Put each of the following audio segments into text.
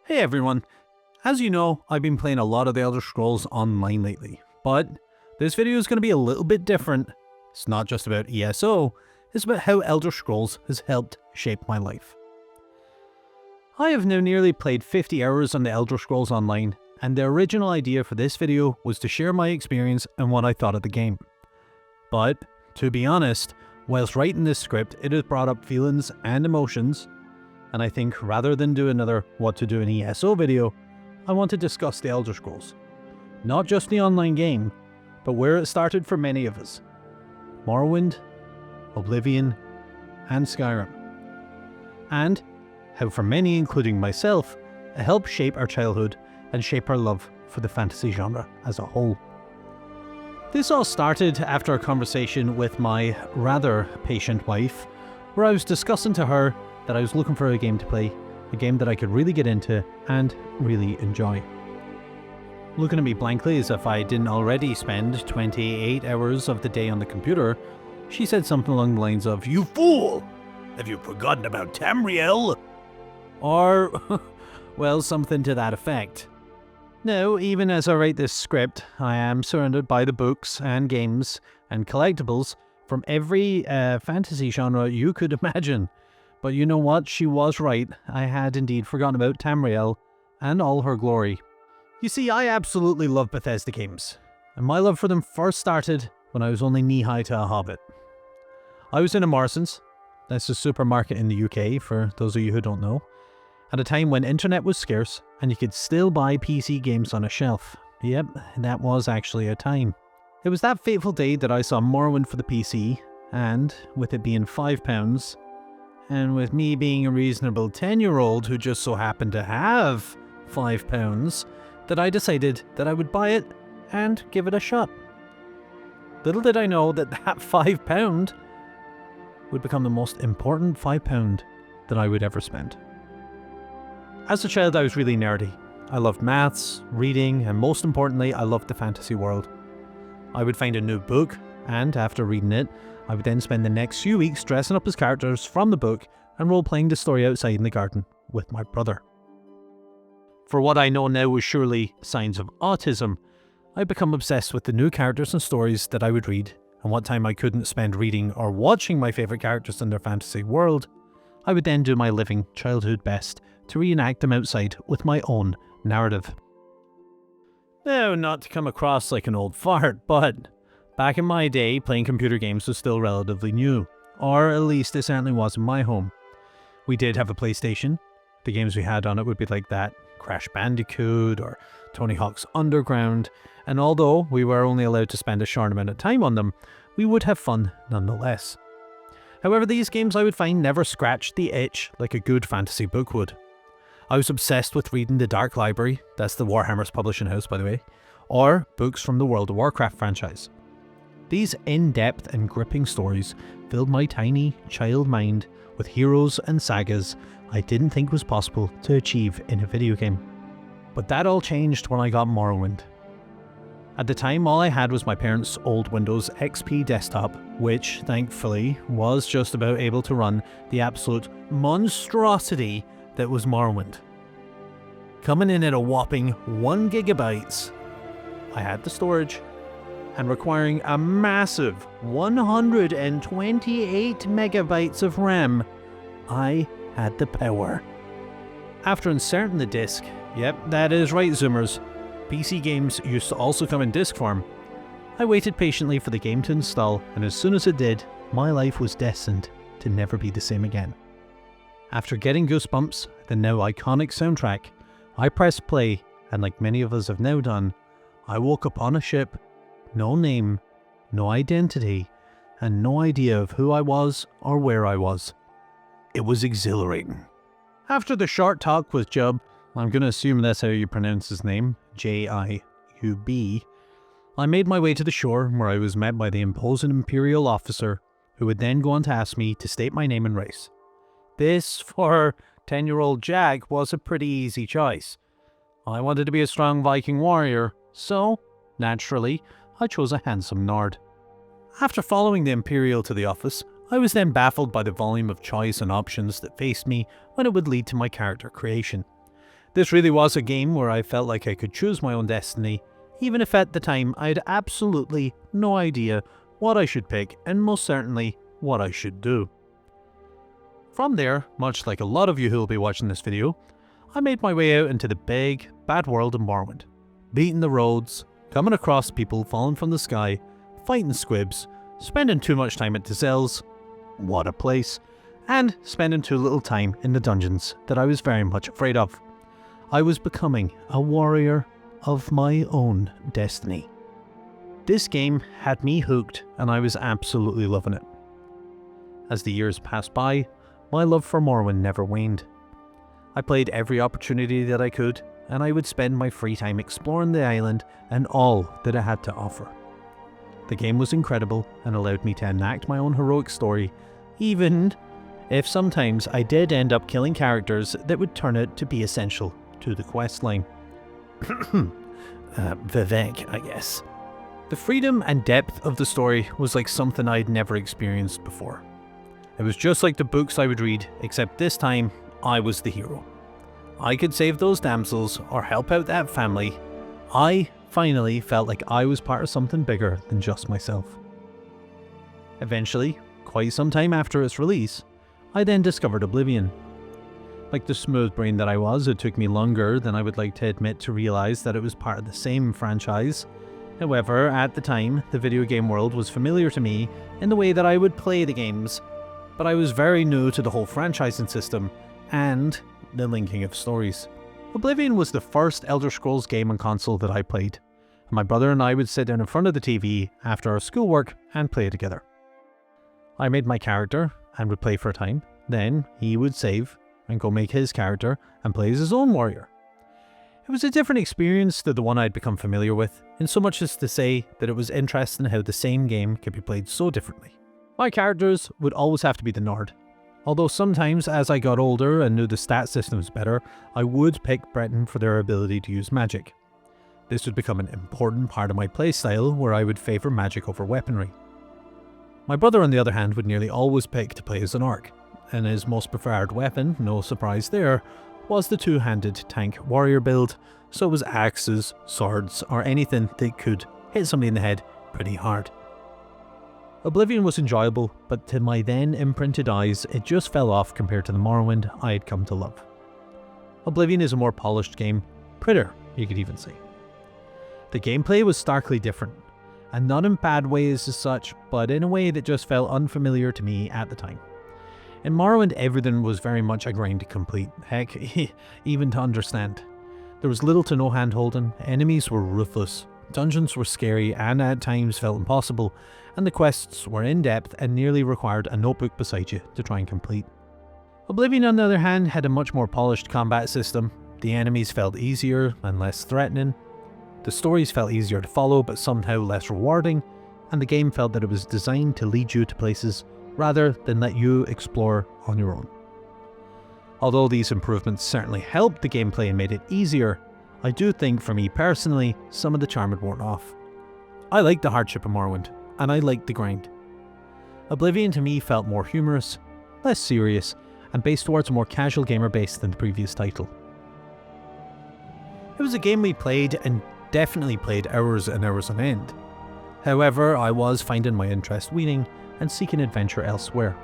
Hey everyone, as you know, I've been playing a lot of the Elder Scrolls Online lately, but this video is going to be a little bit different. It's not just about ESO, it's about how Elder Scrolls has helped shape my life. I have now nearly played 50 hours on the Elder Scrolls Online, and the original idea for this video was to share my experience and what I thought of the game. But, to be honest, whilst writing this script, it has brought up feelings and emotions. And I think rather than do another what to do in ESO video, I want to discuss the Elder Scrolls. Not just the online game, but where it started for many of us. Morrowind, Oblivion, and Skyrim. And how for many, including myself, it helped shape our childhood and shape our love for the fantasy genre as a whole. This all started after a conversation with my rather patient wife, where I was discussing to her that I was looking for a game to play, a game that I could really get into and really enjoy. Looking at me blankly as if I didn't already spend 28 hours of the day on the computer, she said something along the lines of, "You fool! Have you forgotten about Tamriel?" Or, well, something to that effect. Now, even as I write this script, I am surrounded by the books and games and collectibles from every fantasy genre you could imagine. But you know what? She was right. I had indeed forgotten about Tamriel and all her glory. You see, I absolutely love Bethesda games, and my love for them first started when I was only knee-high to a hobbit. I was in a Morrison's, that's a supermarket in the UK for those of you who don't know, at a time when internet was scarce and you could still buy PC games on a shelf. Yep, that was actually a time. It was that fateful day that I saw Morrowind for the PC, and with it being £5, and with me being a reasonable 10-year-old who just so happened to have £5, that I decided that I would buy it and give it a shot. Little did I know that that £5 would become the most important £5 that I would ever spend. As a child, I was really nerdy. I loved maths, reading, and most importantly, I loved the fantasy world. I would find a new book, and after reading it, I would then spend the next few weeks dressing up as characters from the book and role-playing the story outside in the garden with my brother. For what I know now was surely signs of autism, I'd become obsessed with the new characters and stories that I would read, and what time I couldn't spend reading or watching my favourite characters in their fantasy world, I would then do my living childhood best to reenact them outside with my own narrative. Now, not to come across like an old fart, but back in my day, playing computer games was still relatively new, or at least it certainly was in my home. We did have a PlayStation. The games we had on it would be like that Crash Bandicoot or Tony Hawk's Underground, and although we were only allowed to spend a short amount of time on them, we would have fun nonetheless. However, these games I would find never scratched the itch like a good fantasy book would. I was obsessed with reading the Dark Library, that's the Warhammer's publishing house by the way, or books from the World of Warcraft franchise. These in-depth and gripping stories filled my tiny child mind with heroes and sagas I didn't think was possible to achieve in a video game. But that all changed when I got Morrowind. At the time, all I had was my parents' old Windows XP desktop, which, thankfully, was just about able to run the absolute monstrosity that was Morrowind. Coming in at a whopping 1 GB, I had the storage, and requiring a massive 128 megabytes of RAM, I had the power. After inserting the disc, yep, that is right Zoomers, PC games used to also come in disc form, I waited patiently for the game to install, and as soon as it did, my life was destined to never be the same again. After getting goosebumps, the now iconic soundtrack, I pressed play, and like many of us have now done, I woke up on a ship, no name, no identity, and no idea of who I was or where I was. It was exhilarating. After the short talk with Jub, I'm going to assume that's how you pronounce his name, J-I-U-B, I made my way to the shore where I was met by the imposing Imperial officer who would then go on to ask me to state my name and race. This, for 10-year-old Jack, was a pretty easy choice. I wanted to be a strong Viking warrior, so, naturally, I chose a handsome Nord. After following the Imperial to the office, I was then baffled by the volume of choice and options that faced me when it would lead to my character creation. This really was a game where I felt like I could choose my own destiny, even if at the time I had absolutely no idea what I should pick and most certainly what I should do. From there, much like a lot of you who will be watching this video, I made my way out into the big, bad world of Morrowind, beating the roads, coming across people falling from the sky, fighting squibs, spending too much time at Dazell's, what a place, and spending too little time in the dungeons that I was very much afraid of. I was becoming a warrior of my own destiny. This game had me hooked and I was absolutely loving it. As the years passed by, my love for Morrowind never waned. I played every opportunity that I could, and I would spend my free time exploring the island and all that it had to offer. The game was incredible and allowed me to enact my own heroic story, even if sometimes I did end up killing characters that would turn out to be essential to the questline. Vivek, I guess. The freedom and depth of the story was like something I'd never experienced before. It was just like the books I would read, except this time, I was the hero. I could save those damsels or help out that family. I finally felt like I was part of something bigger than just myself. Eventually, quite some time after its release, I then discovered Oblivion. Like the smooth brain that I was, it took me longer than I would like to admit to realize that it was part of the same franchise. However, at the time, the video game world was familiar to me in the way that I would play the games, but I was very new to the whole franchising system and the linking of stories. Oblivion was the first Elder Scrolls game on console that I played. My brother and I would sit down in front of the TV after our schoolwork and play together. I made my character and would play for a time, then he would save and go make his character and play as his own warrior. It was a different experience to the one I'd become familiar with, in so much as to say that it was interesting how the same game could be played so differently. My characters would always have to be the Nord, although sometimes as I got older and knew the stat systems better, I would pick Breton for their ability to use magic. This would become an important part of my playstyle where I would favour magic over weaponry. My brother on the other hand would nearly always pick to play as an orc, and his most preferred weapon, no surprise there, was the two-handed tank warrior build, so it was axes, swords, or anything that could hit somebody in the head pretty hard. Oblivion was enjoyable, but to my then imprinted eyes, it just fell off compared to the Morrowind I had come to love. Oblivion is a more polished game, prettier, you could even say. The gameplay was starkly different, and not in bad ways as such, but in a way that just felt unfamiliar to me at the time. In Morrowind, everything was very much a grind to complete, heck, even to understand. There was little to no hand-holding, enemies were ruthless, dungeons were scary and at times felt impossible, and the quests were in-depth and nearly required a notebook beside you to try and complete. Oblivion, on the other hand, had a much more polished combat system. The enemies felt easier and less threatening. The stories felt easier to follow but somehow less rewarding, and the game felt that it was designed to lead you to places rather than let you explore on your own. Although these improvements certainly helped the gameplay and made it easier, I do think for me personally, some of the charm had worn off. I liked the hardship of Morrowind, and I liked the grind. Oblivion to me felt more humorous, less serious, and based towards a more casual gamer base than the previous title. It was a game we played and definitely played hours and hours on end. However, I was finding my interest waning and seeking adventure elsewhere.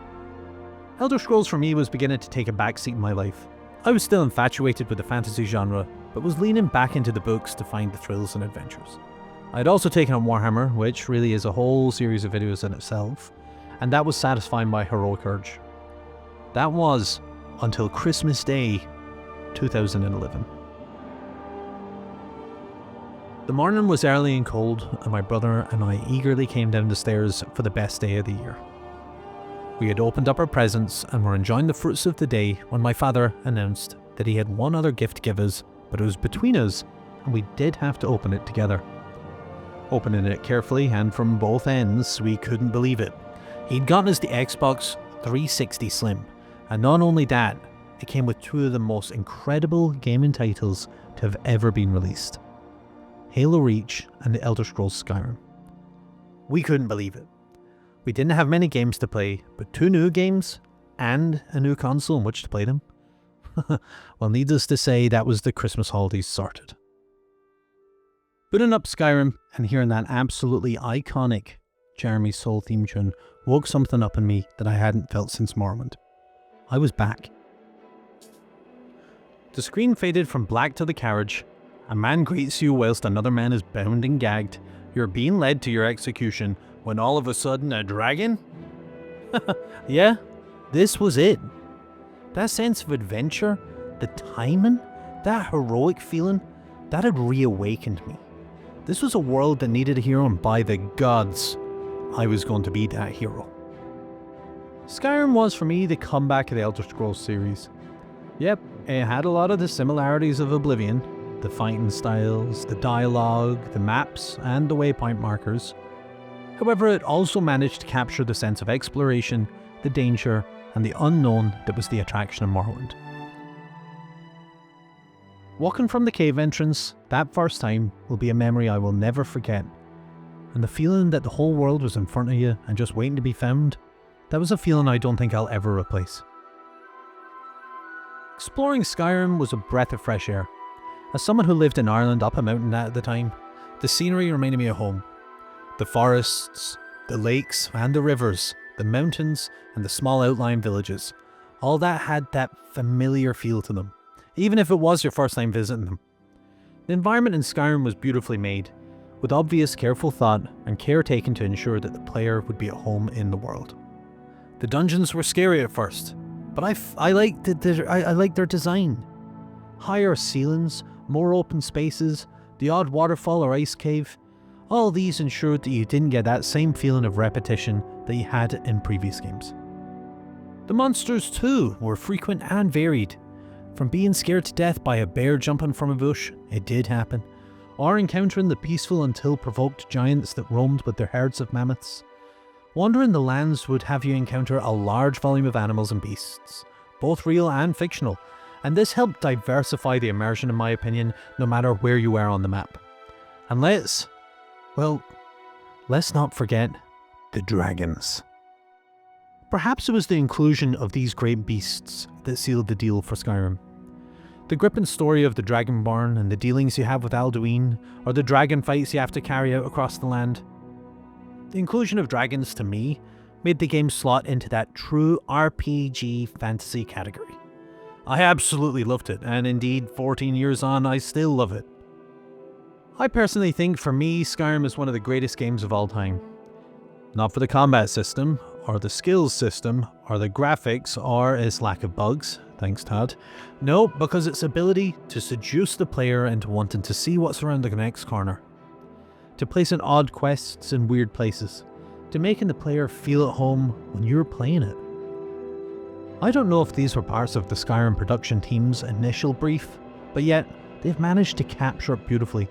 Elder Scrolls for me was beginning to take a backseat in my life. I was still infatuated with the fantasy genre, but was leaning back into the books to find the thrills and adventures. I had also taken on Warhammer, which really is a whole series of videos in itself, and that was satisfying my heroic urge. That was until Christmas Day 2011. The morning was early and cold, and my brother and I eagerly came down the stairs for the best day of the year. We had opened up our presents and were enjoying the fruits of the day when my father announced that he had one other gift to give us, but it was between us, and we did have to open it together. Opening it carefully and from both ends, we couldn't believe it. He'd gotten us the Xbox 360 Slim, and not only that, it came with two of the most incredible gaming titles to have ever been released: Halo Reach and the Elder Scrolls Skyrim. We couldn't believe it. We didn't have many games to play, but two new games and a new console in which to play them. Well, needless to say, that was the Christmas holidays sorted. Booting up Skyrim and hearing that absolutely iconic Jeremy Soul theme tune woke something up in me that I hadn't felt since Morrowind. I was back. The screen faded from black to the carriage. A man greets you whilst another man is bound and gagged. You're being led to your execution when all of a sudden a dragon? Yeah, this was it. That sense of adventure, the timing, that heroic feeling, that had reawakened me. This was a world that needed a hero, and by the gods, I was going to be that hero. Skyrim was for me the comeback of the Elder Scrolls series. Yep, it had a lot of the similarities of Oblivion, the fighting styles, the dialogue, the maps, and the waypoint markers. However, it also managed to capture the sense of exploration, the danger, and the unknown that was the attraction of Morrowind. Walking from the cave entrance, that first time, will be a memory I will never forget. And the feeling that the whole world was in front of you and just waiting to be found, that was a feeling I don't think I'll ever replace. Exploring Skyrim was a breath of fresh air. As someone who lived in Ireland up a mountain at the time, the scenery reminded me of home. The forests, the lakes and the rivers, the mountains and the small outlying villages, all that had that familiar feel to them, even if it was your first time visiting them. The environment in Skyrim was beautifully made, with obvious careful thought and care taken to ensure that the player would be at home in the world. The dungeons were scary at first, but I liked their design. Higher ceilings, more open spaces, the odd waterfall or ice cave, all these ensured that you didn't get that same feeling of repetition that you had in previous games. The monsters too were frequent and varied. From being scared to death by a bear jumping from a bush, it did happen, or encountering the peaceful until provoked giants that roamed with their herds of mammoths. Wandering the lands would have you encounter a large volume of animals and beasts, both real and fictional, and this helped diversify the immersion in my opinion, no matter where you were on the map. And let's not forget the dragons. Perhaps it was the inclusion of these great beasts that sealed the deal for Skyrim. The gripping story of the Dragonborn and the dealings you have with Alduin, or the dragon fights you have to carry out across the land. The inclusion of dragons, to me, made the game slot into that true RPG fantasy category. I absolutely loved it, and indeed, 14 years on, I still love it. I personally think, for me, Skyrim is one of the greatest games of all time. Not for the combat system, or the skills system, or the graphics, or its lack of bugs, thanks Todd. No, because its ability to seduce the player into wanting to see what's around the next corner. To placing odd quests in weird places. To making the player feel at home when you're playing it. I don't know if these were parts of the Skyrim production team's initial brief, but yet they've managed to capture it beautifully.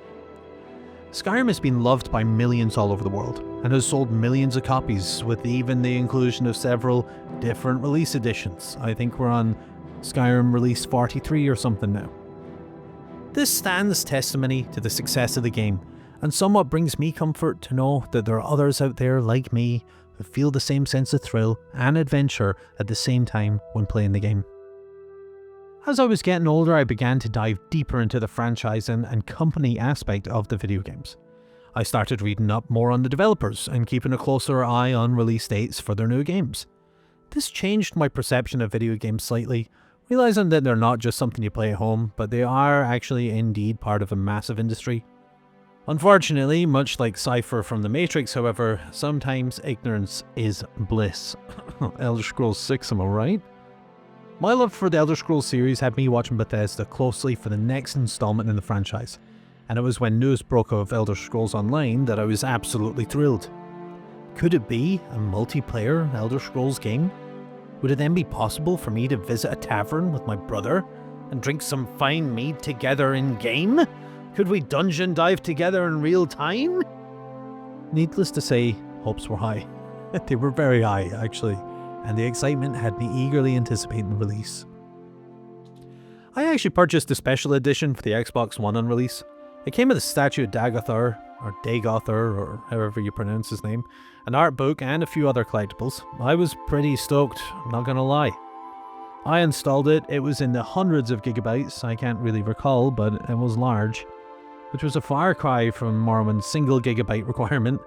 Skyrim has been loved by millions all over the world, and has sold millions of copies, with even the inclusion of several different release editions. I think we're on Skyrim release 43 or something now. This stands testimony to the success of the game, and somewhat brings me comfort to know that there are others out there like me who feel the same sense of thrill and adventure at the same time when playing the game. As I was getting older, I began to dive deeper into the franchising and company aspect of the video games. I started reading up more on the developers and keeping a closer eye on release dates for their new games. This changed my perception of video games slightly, realizing that they're not just something you play at home, but they are actually indeed part of a massive industry. Unfortunately, much like Cypher from The Matrix, however, sometimes ignorance is bliss. Elder Scrolls 6, am I right? My love for the Elder Scrolls series had me watching Bethesda closely for the next installment in the franchise, and it was when news broke of Elder Scrolls Online that I was absolutely thrilled. Could it be a multiplayer Elder Scrolls game? Would it then be possible for me to visit a tavern with my brother and drink some fine mead together in-game? Could we dungeon dive together in real time? Needless to say, hopes were high. They were very high, actually, and the excitement had me eagerly anticipating the release. I actually purchased the special edition for the Xbox One on release. It came with a statue of Dagothar, or Dagothar, or however you pronounce his name, an art book and a few other collectibles. I was pretty stoked, I'm not gonna lie. I installed it, it was in the hundreds of gigabytes, I can't really recall, but it was large, which was a far cry from Morrowind's single gigabyte requirement,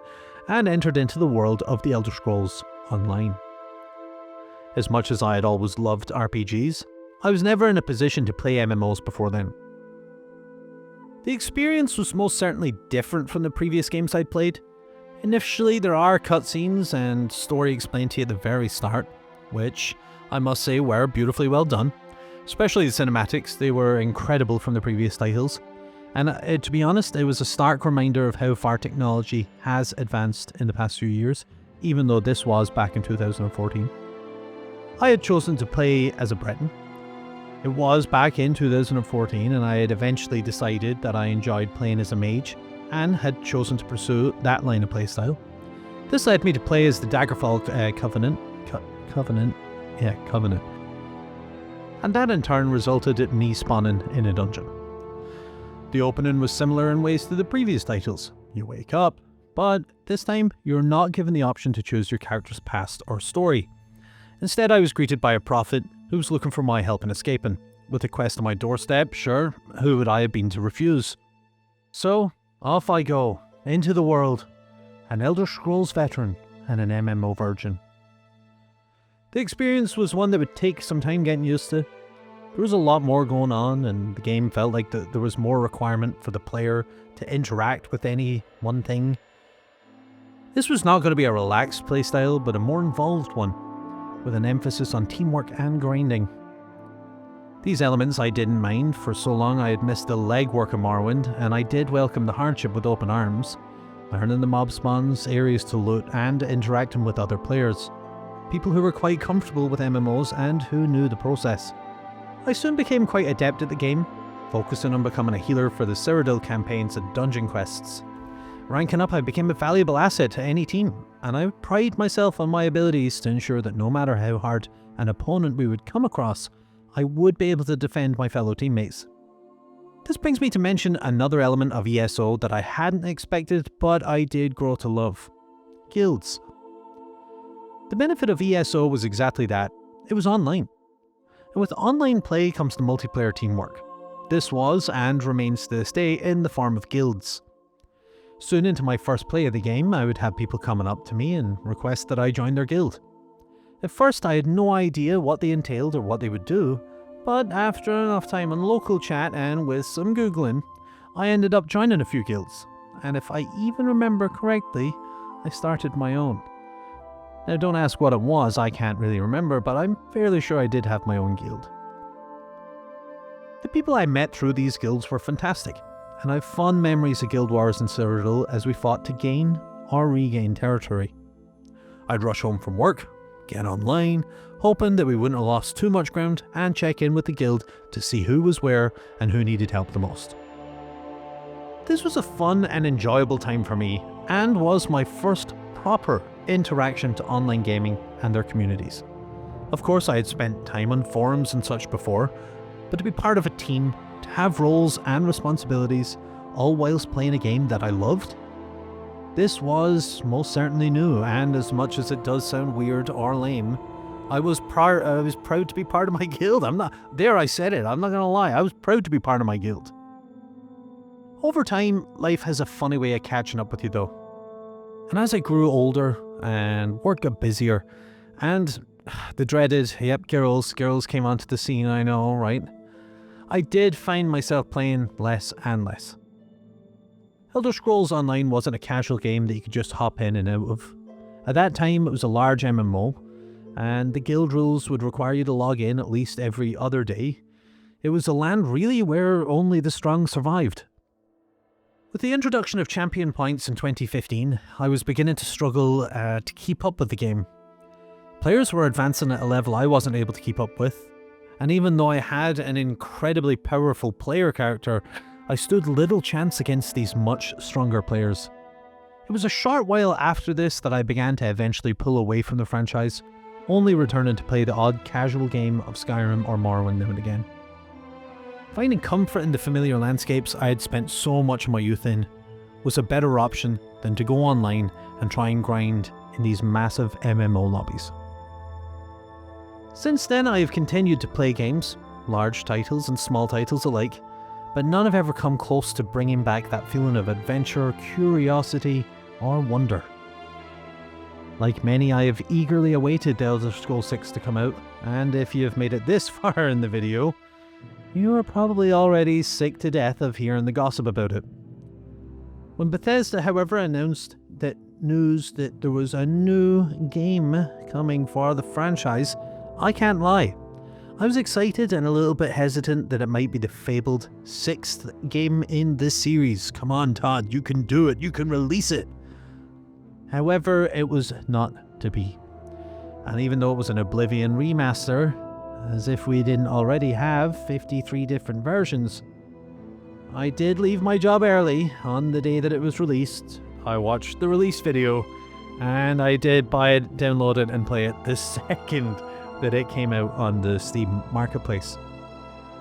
and entered into the world of the Elder Scrolls Online. As much as I had always loved RPGs, I was never in a position to play MMOs before then. The experience was most certainly different from the previous games I'd played. Initially, there are cutscenes and story explained to you at the very start, which I must say were beautifully well done. Especially the cinematics, they were incredible from the previous titles. And to be honest, it was a stark reminder of how far technology has advanced in the past few years, even though this was back in 2014. I had chosen to play as a Breton. It was back in 2014, and I had eventually decided that I enjoyed playing as a mage, and had chosen to pursue that line of playstyle. This led me to play as the Daggerfall Covenant. Covenant. And that in turn resulted in me spawning in a dungeon. The opening was similar in ways to the previous titles. You wake up, but this time you're not given the option to choose your character's past or story. Instead, I was greeted by a prophet who was looking for my help in escaping. With a quest on my doorstep, sure, who would I have been to refuse? So, off I go, into the world, an Elder Scrolls veteran and an MMO virgin. The experience was one that would take some time getting used to. There was a lot more going on, and the game felt like there was more requirement for the player to interact with any one thing. This was not going to be a relaxed playstyle, but a more involved one, with an emphasis on teamwork and grinding. These elements I didn't mind. For so long I had missed the legwork of Morrowind, and I did welcome the hardship with open arms, learning the mob spawns, areas to loot, and interacting with other players. People who were quite comfortable with MMOs and who knew the process. I soon became quite adept at the game, focusing on becoming a healer for the Cyrodiil campaigns and dungeon quests. Ranking up, I became a valuable asset to any team, and I pride myself on my abilities to ensure that no matter how hard an opponent we would come across, I would be able to defend my fellow teammates. This brings me to mention another element of ESO that I hadn't expected, but I did grow to love. Guilds. The benefit of ESO was exactly that. It was online. And with online play comes the multiplayer teamwork. This was, and remains to this day, in the form of guilds. Soon into my first play of the game, I would have people coming up to me and request that I join their guild. At first I had no idea what they entailed or what they would do, but after enough time on local chat and with some googling, I ended up joining a few guilds, and if I even remember correctly, I started my own. Now don't ask what it was, I can't really remember, but I'm fairly sure I did have my own guild. The people I met through these guilds were fantastic, and I have fond memories of guild wars in Cyrodiil as we fought to gain or regain territory. I'd rush home from work, get online, hoping that we wouldn't have lost too much ground, and check in with the guild to see who was where and who needed help the most. This was a fun and enjoyable time for me, and was my first proper interaction to online gaming and their communities. Of course, I had spent time on forums and such before, but to be part of a team, to have roles and responsibilities, all whilst playing a game that I loved, this was most certainly new, and as much as it does sound weird or lame, I was proud to be part of my guild. I said it, I'm not gonna lie, I was proud to be part of my guild. Over time, life has a funny way of catching up with you though. And as I grew older and work got busier, and the dreaded, girls came onto the scene, I know, right? I did find myself playing less and less. Elder Scrolls Online wasn't a casual game that you could just hop in and out of. At that time, it was a large MMO, and the guild rules would require you to log in at least every other day. It was a land really where only the strong survived. With the introduction of champion points in 2015, I was beginning to struggle to keep up with the game. Players were advancing at a level I wasn't able to keep up with, and even though I had an incredibly powerful player character, I stood little chance against these much stronger players. It was a short while after this that I began to eventually pull away from the franchise, only returning to play the odd casual game of Skyrim or Morrowind now and again. Finding comfort in the familiar landscapes I had spent so much of my youth in was a better option than to go online and try and grind in these massive MMO lobbies. Since then, I have continued to play games, large titles and small titles alike, but none have ever come close to bringing back that feeling of adventure, curiosity, or wonder. Like many, I have eagerly awaited The Elder Scrolls 6 to come out, and if you have made it this far in the video, you are probably already sick to death of hearing the gossip about it. When Bethesda, however, announced that news that there was a new game coming for the franchise, I can't lie. I was excited and a little bit hesitant that it might be the fabled 6th game in this series. Come on, Todd, you can do it, you can release it. However, it was not to be. And even though it was an Oblivion remaster, as if we didn't already have 53 different versions, I did leave my job early on the day that it was released. I watched the release video, and I did buy it, download it, and play it the second that it came out on the Steam Marketplace.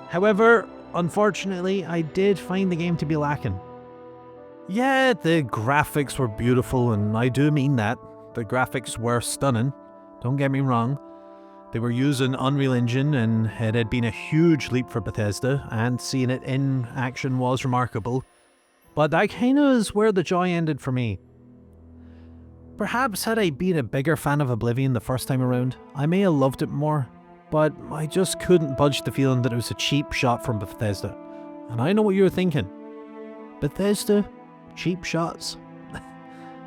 However, unfortunately, I did find the game to be lacking. Yeah, the graphics were beautiful, and I do mean that. The graphics were stunning, don't get me wrong. They were using Unreal Engine, and it had been a huge leap for Bethesda, and seeing it in action was remarkable. But that kind of is where the joy ended for me. Perhaps had I been a bigger fan of Oblivion the first time around, I may have loved it more, but I just couldn't budge the feeling that it was a cheap shot from Bethesda. And I know what you're thinking. Bethesda? Cheap shots?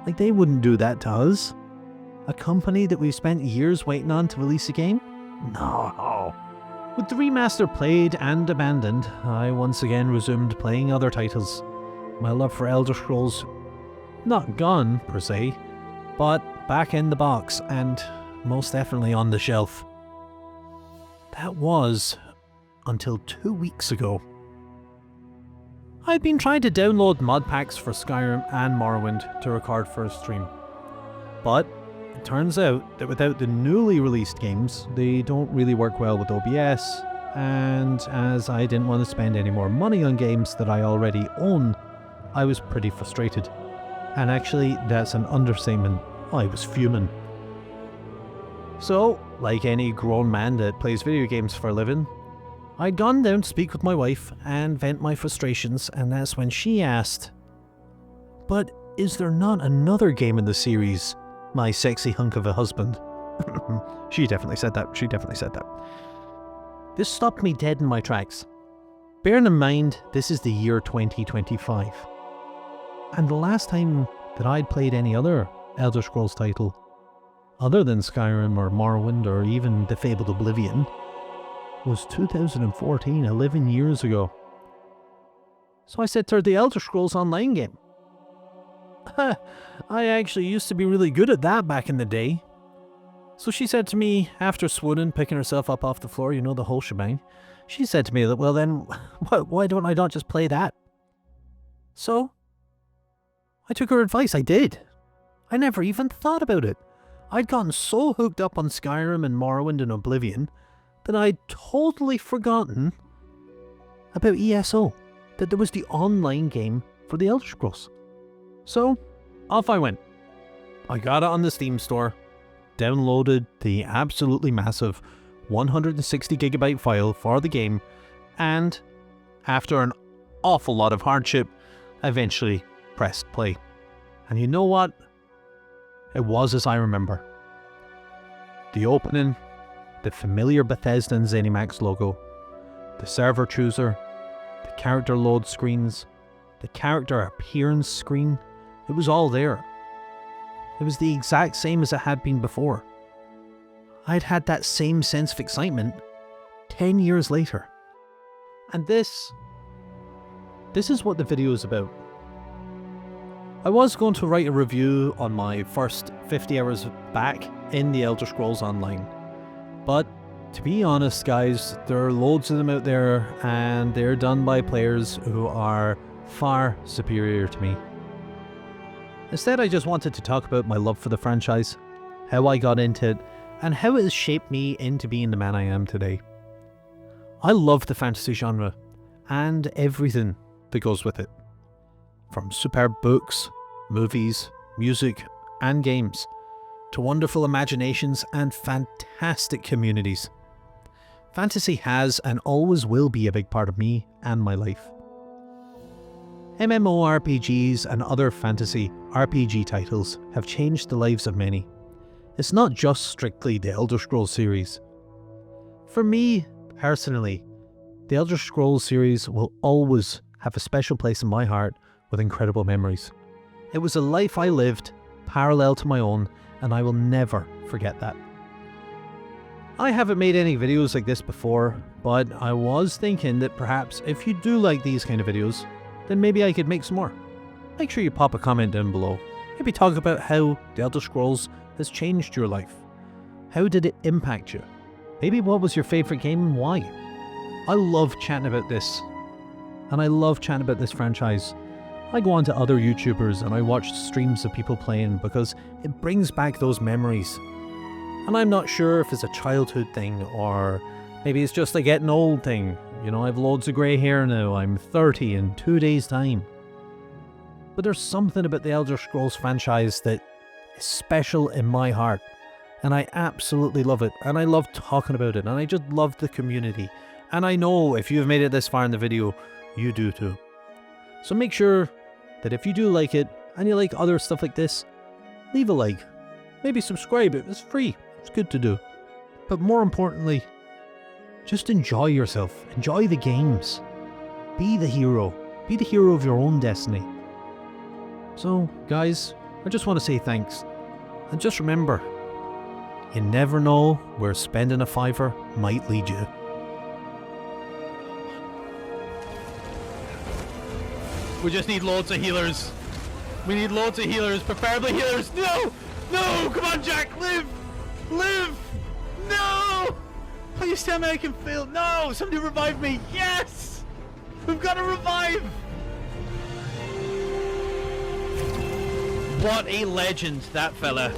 Like, they wouldn't do that to us. A company that we've spent years waiting on to release a game? No. With the remaster played and abandoned, I once again resumed playing other titles. My love for Elder Scrolls, not gone per se, but back in the box and most definitely on the shelf. That was until 2 weeks ago. I'd been trying to download mod packs for Skyrim and Morrowind to record for a stream. But it turns out that without the newly released games, they don't really work well with OBS, and as I didn't want to spend any more money on games that I already own, I was pretty frustrated. And actually, that's an understatement. I was fuming. So, like any grown man that plays video games for a living, I'd gone down to speak with my wife and vent my frustrations, and that's when she asked, "But is there not another game in the series, my sexy hunk of a husband?" She definitely said that. This stopped me dead in my tracks. Bearing in mind, this is the year 2025. And the last time that I'd played any other Elder Scrolls title, other than Skyrim or Morrowind or even the fabled Oblivion, was 2014, 11 years ago. So I said to her, "The Elder Scrolls Online game." I actually used to be really good at that back in the day. So she said to me, after swooning, picking herself up off the floor, you know, the whole shebang, she said to me that, "Well then, why don't I not just play that?" So I took her advice, I did. I never even thought about it. I'd gotten so hooked up on Skyrim and Morrowind and Oblivion that I'd totally forgotten about ESO, that there was the online game for the Elder Scrolls. So, off I went. I got it on the Steam store, downloaded the absolutely massive 160GB file for the game, and, after an awful lot of hardship, eventually pressed play. And you know what? It was as I remember. The opening, the familiar Bethesda and ZeniMax logo, the server chooser, the character load screens, the character appearance screen, it was all there. It was the exact same as it had been before. I'd had that same sense of excitement 10 years later. And this is what the video is about. I was going to write a review on my first 50 hours back in the Elder Scrolls Online. But to be honest, guys, there are loads of them out there, and they're done by players who are far superior to me. Instead, I just wanted to talk about my love for the franchise, how I got into it, and how it has shaped me into being the man I am today. I love the fantasy genre, and everything that goes with it. From superb books, movies, music, and games, to wonderful imaginations and fantastic communities. Fantasy has and always will be a big part of me and my life. MMORPGs and other fantasy RPG titles have changed the lives of many. It's not just strictly the Elder Scrolls series. For me, personally, the Elder Scrolls series will always have a special place in my heart with incredible memories. It was a life I lived, parallel to my own, and I will never forget that. I haven't made any videos like this before, but I was thinking that perhaps if you do like these kind of videos, then maybe I could make some more. Make sure you pop a comment down below. Maybe talk about how the Elder Scrolls has changed your life. How did it impact you? Maybe what was your favourite game and why? I love chatting about this. And I love chatting about this franchise. I go on to other YouTubers and I watch streams of people playing because it brings back those memories. And I'm not sure if it's a childhood thing or maybe it's just a getting old thing. You know, I have loads of grey hair now. I'm 30 in 2 days' time. But there's something about the Elder Scrolls franchise that is special in my heart. And I absolutely love it. And I love talking about it. And I just love the community. And I know if you've made it this far in the video, you do too. So make sure that if you do like it and you like other stuff like this, leave a like. Maybe subscribe. It's free. It's good to do. But more importantly, just enjoy yourself. Enjoy the games. Be the hero. Be the hero of your own destiny. So, guys, I just want to say thanks. And just remember, you never know where spending a fiver might lead you. We just need loads of healers. We need loads of healers, preferably healers. No! No! Come on, Jack! Live! Live! No! Please tell me I can fail. No! Somebody revive me! Yes! We've got to revive! What a legend, that fella.